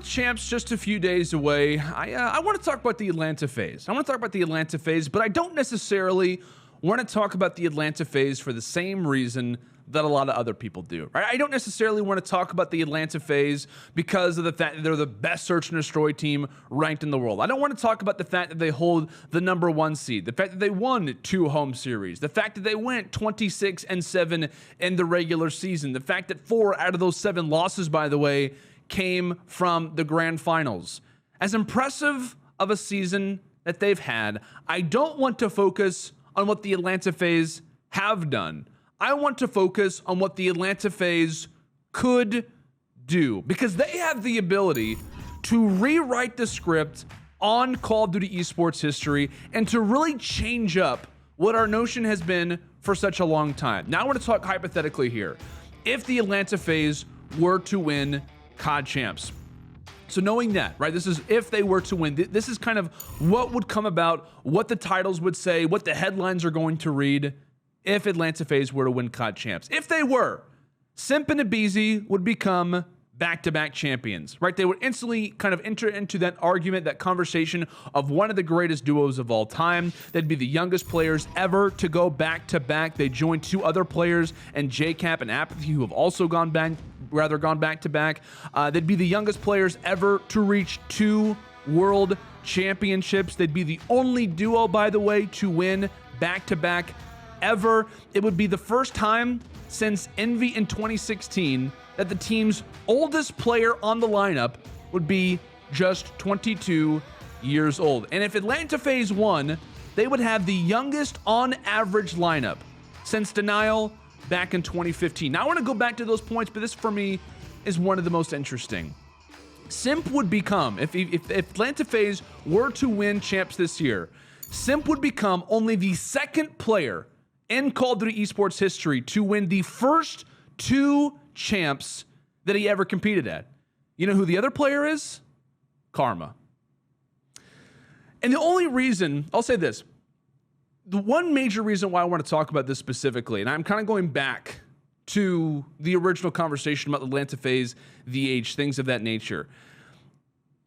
with champs just a few days away, I want to talk about the Atlanta Faze. But I don't necessarily want to talk about the Atlanta Faze for the same reason that a lot of other people do. Right? I don't necessarily want to talk about the Atlanta Faze because of the fact that they're the best search and destroy team ranked in the world. I don't want to talk about the fact that they hold the #1 seed, the fact that they won 2 home series, the fact that they went 26-7 in the regular season, the fact that 4 out of those 7 losses, by the way, came from the grand finals. As impressive of a season that they've had, I don't want to focus on what the Atlanta Faze have done. I want to focus on what the Atlanta Faze could do, because they have the ability to rewrite the script on Call of Duty esports history and to really change up what our notion has been for such a long time. Now I want to talk hypothetically here. If the Atlanta Faze were to win COD Champs. So knowing that, right, this is if they were to win, this is kind of what would come about, what the titles would say, what the headlines are going to read if Atlanta Faze were to win COD Champs. If they were, Simp and Abizi would become back-to-back champions, right? They would instantly kind of enter into that argument, that conversation of one of the greatest duos of all time. They'd be the youngest players ever to go back-to-back. They joined 2 other players, and JCap and Apathy, who have also gone back-to-back. They'd be the youngest players ever to reach 2 world championships. They'd be the only duo, by the way, to win back-to-back ever. It would be the first time since Envy in 2016 that the team's oldest player on the lineup would be just 22 years old. And if Atlanta Faze won, they would have the youngest on average lineup since Denial back in 2015. Now I want to go back to those points, but this for me is one of the most interesting. Simp would become, if Atlanta Faze were to win champs this year, Simp would become only the 2nd player in Call of Duty esports history to win the first 2 champs that he ever competed at. You know who the other player is? Karma. And the only reason, I'll say this, the one major reason why I want to talk about this specifically, and I'm kind of going back to the original conversation about the Atlanta Faze, the age, things of that nature.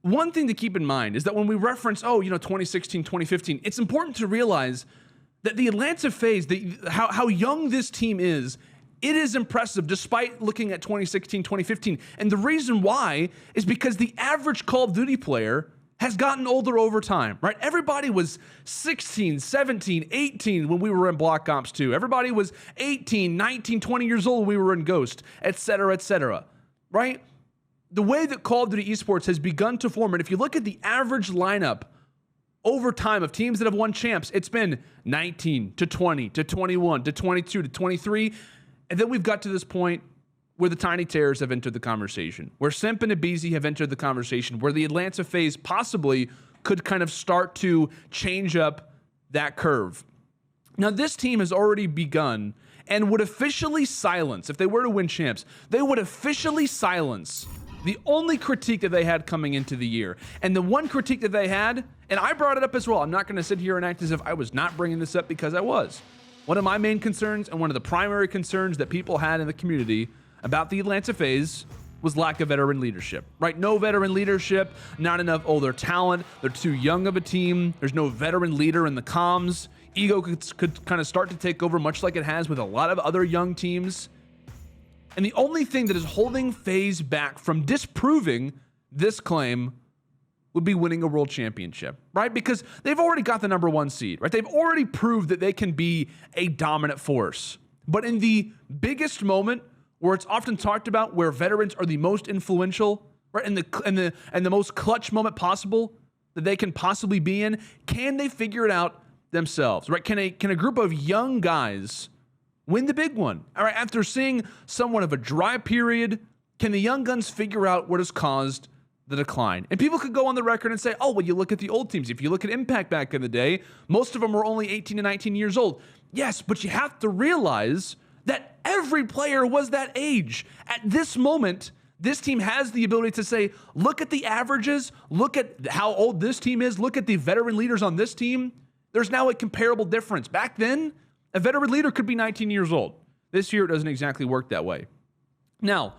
One thing to keep in mind is that when we reference, 2016, 2015, it's important to realize that the Atlanta Faze, how young this team is, it is impressive despite looking at 2016, 2015. And the reason why is because the average Call of Duty player has gotten older over time, right? Everybody was 16, 17, 18 when we were in Black Ops 2. Everybody was 18, 19, 20 years old when we were in Ghost, etc., right? The way that Call of Duty esports has begun to form, and if you look at the average lineup over time of teams that have won champs, it's been 19 to 20 to 21 to 22 to 23. And then we've got to this point where the Tiny Terrors have entered the conversation, where Simp and Abizi have entered the conversation, where the Atlanta Faze possibly could kind of start to change up that curve. Now, this team has already begun and would officially silence, if they were to win champs, they would officially silence the only critique that they had coming into the year. And the one critique that they had, and I brought it up as well, I'm not going to sit here and act as if I was not bringing this up, because I was. One of my main concerns and one of the primary concerns that people had in the community about the Atlanta Faze was lack of veteran leadership, right? No veteran leadership, not enough older talent. They're too young of a team. There's no veteran leader in the comms. Ego could kind of start to take over, much like it has with a lot of other young teams. And the only thing that is holding FaZe back from disproving this claim would be winning a world championship, right? Because they've already got the #1 seed, right? They've already proved that they can be a dominant force. But in the biggest moment, where it's often talked about, where veterans are the most influential, right? And the most clutch moment possible that they can possibly be in, can they figure it out themselves, right? Can a group of young guys win the big one? All right, after seeing somewhat of a dry period, can the young guns figure out what has caused the decline? And people could go on the record and say, oh, well, you look at the old teams. If you look at Impact back in the day, most of them were only 18 to 19 years old. Yes, but you have to realize that every player was that age. At this moment, this team has the ability to say, look at the averages, look at how old this team is, look at the veteran leaders on this team. There's now a comparable difference. Back then, a veteran leader could be 19 years old. This year, it doesn't exactly work that way. Now,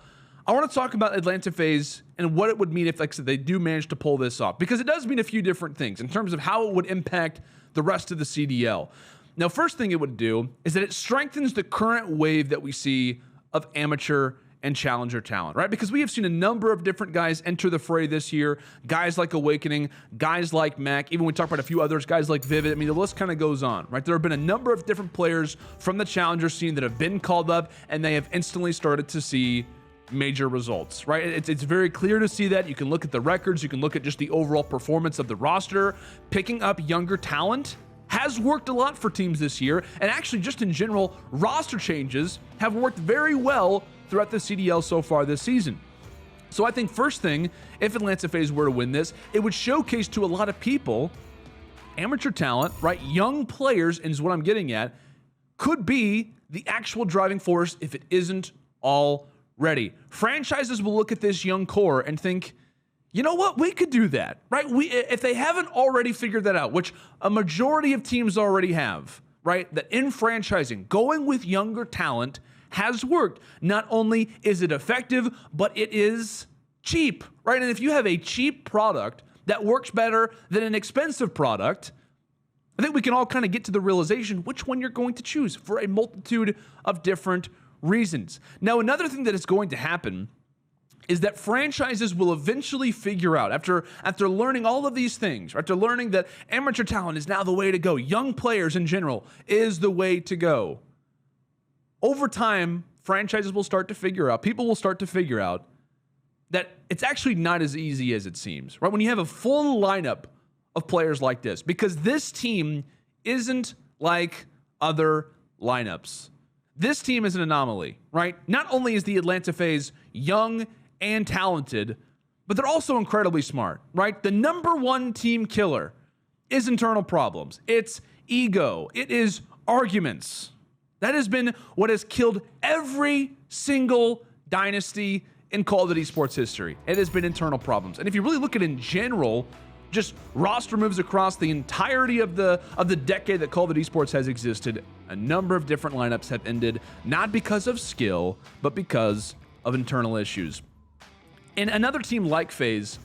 I want to talk about Atlanta Faze and what it would mean if, like I said, they do manage to pull this off, because it does mean a few different things in terms of how it would impact the rest of the CDL. Now, first thing it would do is that it strengthens the current wave that we see of amateur and challenger talent, right? Because we have seen a number of different guys enter the fray this year. Guys like Awakening, guys like Mac, even when we talk about a few others, guys like Vivid. I mean, the list kind of goes on, right? There have been a number of different players from the challenger scene that have been called up, and they have instantly started to see major results, right? It's very clear to see that. You can look at the records, you can look at just the overall performance of the roster. Picking up younger talent has worked a lot for teams this year, and actually just in general, roster changes have worked very well throughout the CDL so far this season. So I think first thing, if Atlanta Faze were to win this, it would showcase to a lot of people amateur talent, right? Young players, and is what I'm getting at, could be the actual driving force if it isn't already. Franchises will look at this young core and think, you know what, we could do that, right? If they haven't already figured that out, which a majority of teams already have, right? That in franchising, going with younger talent has worked. Not only is it effective, but it is cheap, right? And if you have a cheap product that works better than an expensive product, I think we can all kind of get to the realization which one you're going to choose for a multitude of different reasons. Now, another thing that is going to happen is that franchises will eventually figure out, after learning all of these things, after learning that amateur talent is now the way to go, young players in general is the way to go. Over time, franchises will start to figure out, people will start to figure out that it's actually not as easy as it seems, right? When you have a full lineup of players like this, because this team isn't like other lineups. This team is an anomaly, right? Not only is the Atlanta Faze young and talented, but they're also incredibly smart, right? The number one team killer is internal problems. It's ego. It is arguments. That has been what has killed every single dynasty in Call of Duty sports history. It has been internal problems. And if you really look at it in general, just roster moves across the entirety of the decade that Call of Duty sports has existed, a number of different lineups have ended, not because of skill, but because of internal issues. And another team like FaZe,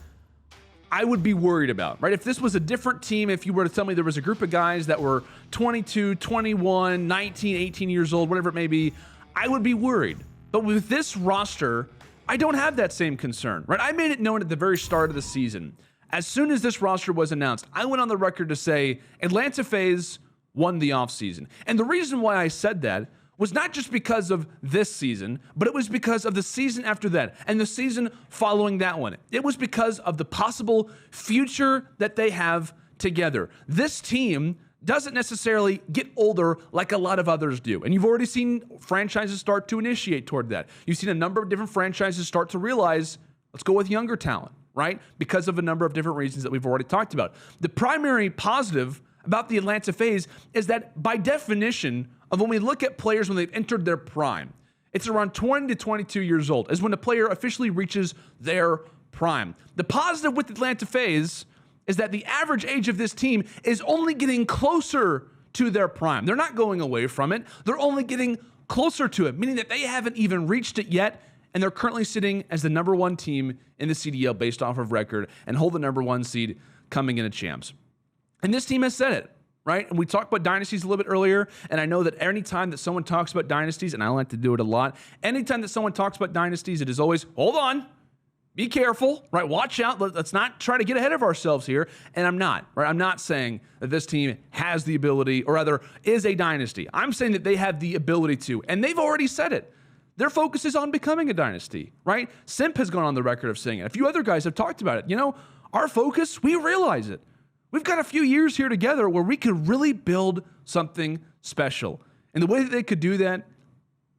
I would be worried about, right? If this was a different team, if you were to tell me there was a group of guys that were 22, 21, 19, 18 years old, whatever it may be, I would be worried. But with this roster, I don't have that same concern, right? I made it known at the very start of the season. As soon as this roster was announced, I went on the record to say Atlanta Faze won the offseason. And the reason why I said that was not just because of this season, but it was because of the season after that and the season following that one. It was because of the possible future that they have together. This team doesn't necessarily get older like a lot of others do. And you've already seen franchises start to initiate toward that. You've seen a number of different franchises start to realize, let's go with younger talent, right? Because of a number of different reasons that we've already talked about. The primary positive about the Atlanta Faze is that by definition of when we look at players when they've entered their prime, it's around 20 to 22 years old is when a player officially reaches their prime. The positive with Atlanta Faze is that the average age of this team is only getting closer to their prime. They're not going away from it. They're only getting closer to it, meaning that they haven't even reached it yet, and they're currently sitting as the number one team in the CDL based off of record and hold the number one seed coming into champs. And this team has said it, right? And we talked about dynasties a little bit earlier, and I know that anytime that someone talks about dynasties, and I like to do it a lot, anytime that someone talks about dynasties, it is always, hold on, be careful, right? Watch out. Let's not try to get ahead of ourselves here. And I'm not, right? I'm not saying that this team has the ability, or rather is a dynasty. I'm saying that they have the ability to, and they've already said it. Their focus is on becoming a dynasty, right? Simp has gone on the record of saying it. A few other guys have talked about it. You know, our focus, we realize it. We've got a few years here together where we could really build something special. And the way that they could do that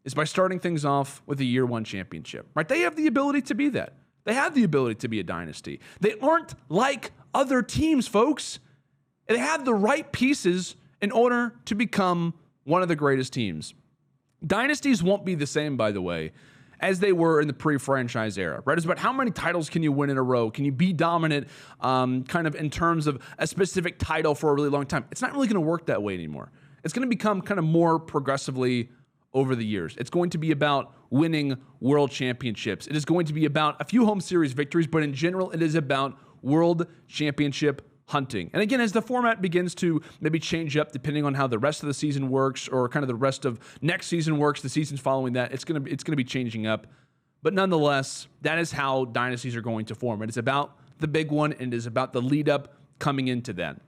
is by starting things off with a year one championship, right? They have the ability to be that. They have the ability to be a dynasty. They aren't like other teams, folks. They have the right pieces in order to become one of the greatest teams. Dynasties won't be the same, by the way, as they were in the pre-franchise era, right? It's about how many titles can you win in a row? Can you be dominant kind of in terms of a specific title for a really long time? It's not really going to work that way anymore. It's going to become kind of more progressively over the years. It's going to be about winning world championships. It is going to be about a few home series victories, but in general, it is about world championship hunting. And again, as the format begins to maybe change up depending on how the rest of the season works or kind of the rest of next season works, the seasons following that, it's going to be changing up. But nonetheless, that is how dynasties are going to form. It is about the big one, and it is about the lead up coming into that.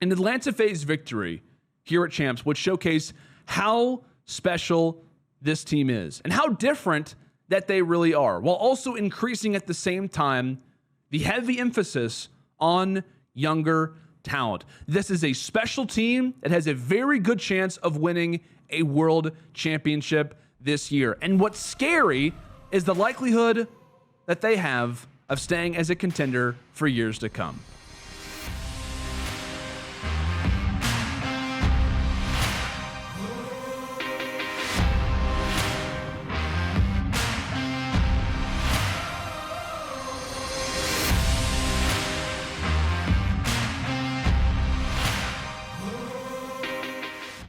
An Atlanta Faze victory here at Champs would showcase how special this team is and how different that they really are, while also increasing at the same time the heavy emphasis on younger talent. This is a special team that has a very good chance of winning a world championship this year. And what's scary is the likelihood that they have of staying as a contender for years to come.